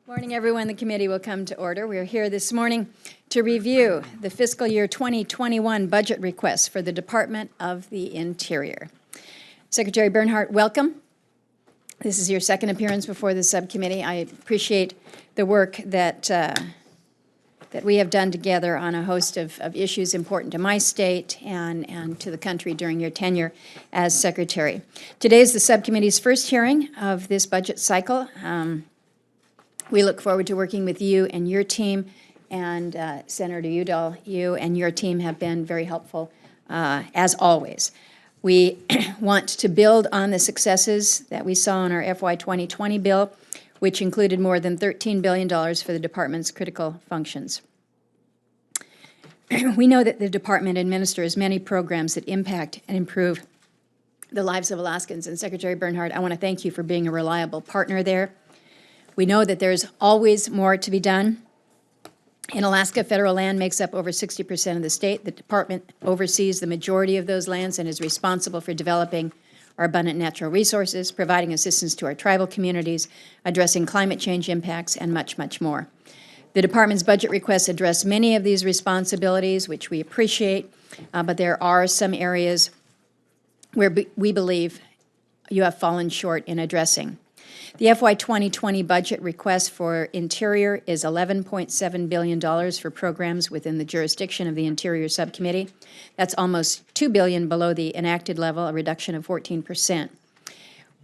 Morning, everyone. The committee will come to order. We are here this morning to review the fiscal year 2021 budget request for the Department of the Interior. Secretary Bernhardt, welcome. This is your second appearance before the subcommittee. I appreciate the work that we have done together on a host of issues important to my state and to the country during your tenure as Secretary. Today is the subcommittee's first hearing of this budget cycle. We look forward to working with you and your team, and Senator Udall, you and your team have been very helpful as always. We want to build on the successes that we saw in our FY 2020 bill, which included more than $13 billion for the department's critical functions. We know that the department administers many programs that impact and improve the lives of Alaskans, and Secretary Bernhardt, I want to thank you for being a reliable partner there. We know that there's always more to be done. In Alaska, federal land makes up over 60% of the state. The department oversees the majority of those lands and is responsible for developing our abundant natural resources, providing assistance to our tribal communities, addressing climate change impacts, and much, much more. The department's budget requests address many of these responsibilities, which we appreciate, but there are some areas where we believe you have fallen short in addressing. The FY 2020 budget request for Interior is $11.7 billion for programs within the jurisdiction of the Interior Subcommittee. That's almost $2 billion below the enacted level, a reduction of 14%.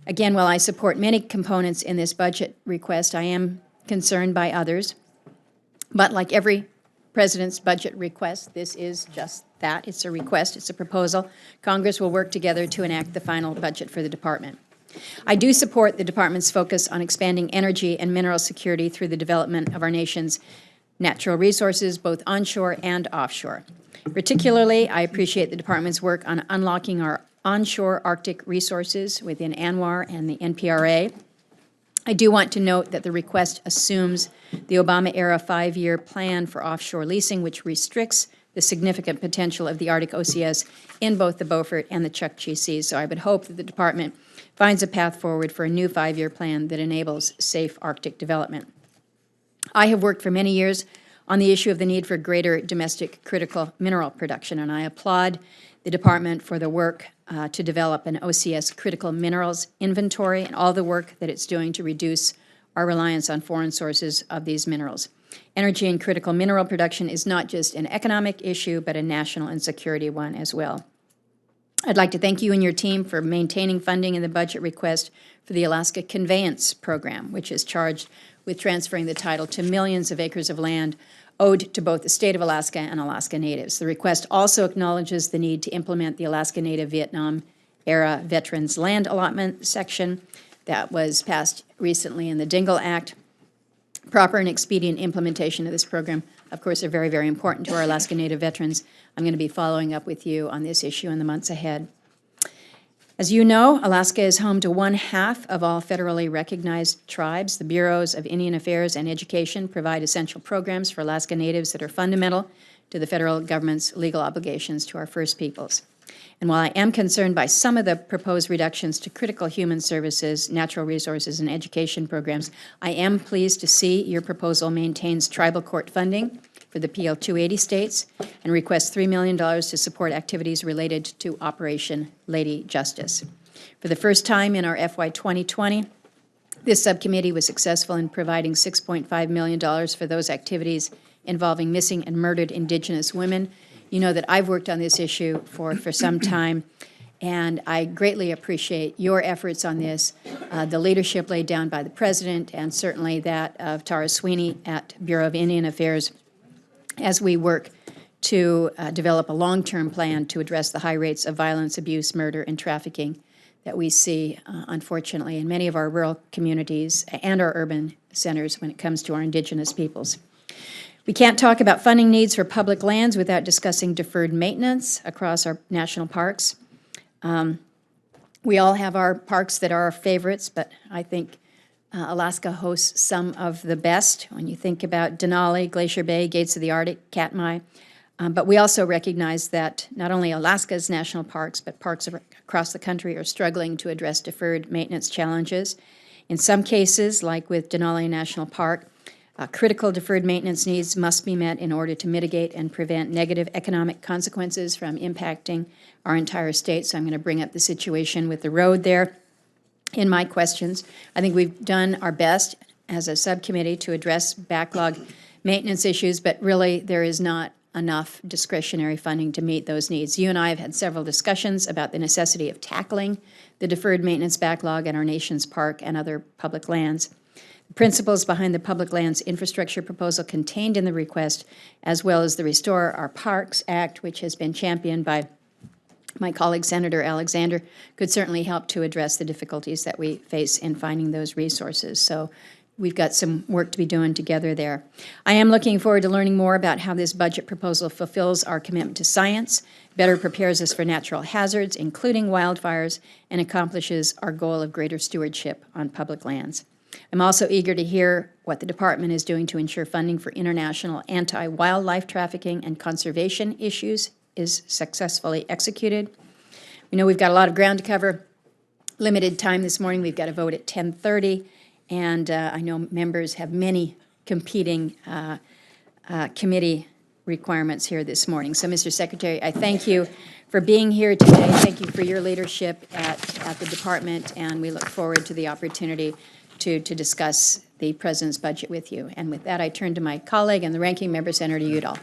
Again, while I support many components in this budget request, I am concerned by others. But like every president's budget request, this is just that. It's a request, it's a proposal. Congress will work together to enact the final budget for the department. I do support the department's focus on expanding energy and mineral security through the development of our nation's natural resources, both onshore and offshore. Particularly, I appreciate the department's work on unlocking our onshore Arctic resources within ANWR and the NPRA. I do want to note that the request assumes the Obama-era 5-year plan for offshore leasing, which restricts the significant potential of the Arctic OCS in both the Beaufort and the Chukchi Seas. So I would hope that the department finds a path forward for a new 5-year plan that enables safe Arctic development. I have worked for many years on the issue of the need for greater domestic critical mineral production, and I applaud the department for the work to develop an OCS critical minerals inventory and all the work that it's doing to reduce our reliance on foreign sources of these minerals. Energy and critical mineral production is not just an economic issue, but a national and security one as well. I'd like to thank you and your team for maintaining funding in the budget request for the Alaska Conveyance Program, which is charged with transferring the title to millions of acres of land owed to both the state of Alaska and Alaska Natives. The request also acknowledges the need to implement the Alaska Native Vietnam-era Veterans Land Allotment section that was passed recently in the Dingell Act. Proper and expedient implementation of this program, of course, are very, very important to our Alaska Native veterans. I'm going to be following up with you on this issue in the months ahead. As you know, Alaska is home to 1/2 of all federally recognized tribes. The Bureaus of Indian Affairs and Education provide essential programs for Alaska Natives that are fundamental to the federal government's legal obligations to our First Peoples. And while I am concerned by some of the proposed reductions to critical human services, natural resources, and education programs, I am pleased to see your proposal maintains tribal court funding for the PL 280 states and requests $3 million to support activities related to Operation Lady Justice. For the first time in our FY 2020, this subcommittee was successful in providing $6.5 million for those activities involving missing and murdered Indigenous women. You know that I've worked on this issue for some time, and I greatly appreciate your efforts on this, the leadership laid down by the President, and certainly that of Tara Sweeney at Bureau of Indian Affairs as we work to develop a long-term plan to address the high rates of violence, abuse, murder, and trafficking that we see, unfortunately, in many of our rural communities and our urban centers when it comes to our Indigenous peoples. We can't talk about funding needs for public lands without discussing deferred maintenance across our national parks. We all have our parks that are our favorites, but I think Alaska hosts some of the best when you think about Denali, Glacier Bay, Gates of the Arctic, Katmai. But we also recognize that not only Alaska's national parks, but parks across the country are struggling to address deferred maintenance challenges. In some cases, like with Denali National Park, critical deferred maintenance needs must be met in order to mitigate and prevent negative economic consequences from impacting our entire state. So I'm going to bring up the situation with the road there in my questions. I think we've done our best as a subcommittee to address backlog maintenance issues, but really there is not enough discretionary funding to meet those needs. You and I have had several discussions about the necessity of tackling the deferred maintenance backlog in our nation's park and other public lands. The principles behind the public lands infrastructure proposal contained in the request, as well as the Restore Our Parks Act, which has been championed by my colleague Senator Alexander, could certainly help to address the difficulties that we face in finding those resources. So we've got some work to be doing together there. I am looking forward to learning more about how this budget proposal fulfills our commitment to science, better prepares us for natural hazards, including wildfires, and accomplishes our goal of greater stewardship on public lands. I'm also eager to hear what the department is doing to ensure funding for international anti-wildlife trafficking and conservation issues is successfully executed. We know we've got a lot of ground to cover. Limited time this morning. We've got to vote at 10:30. And I know members have many competing committee requirements here this morning. So, Mr. Secretary, I thank you for being here today. Thank you for your leadership at the department, and we look forward to the opportunity to discuss the President's budget with you. And with that, I turn to my colleague and the ranking member, Senator Udall.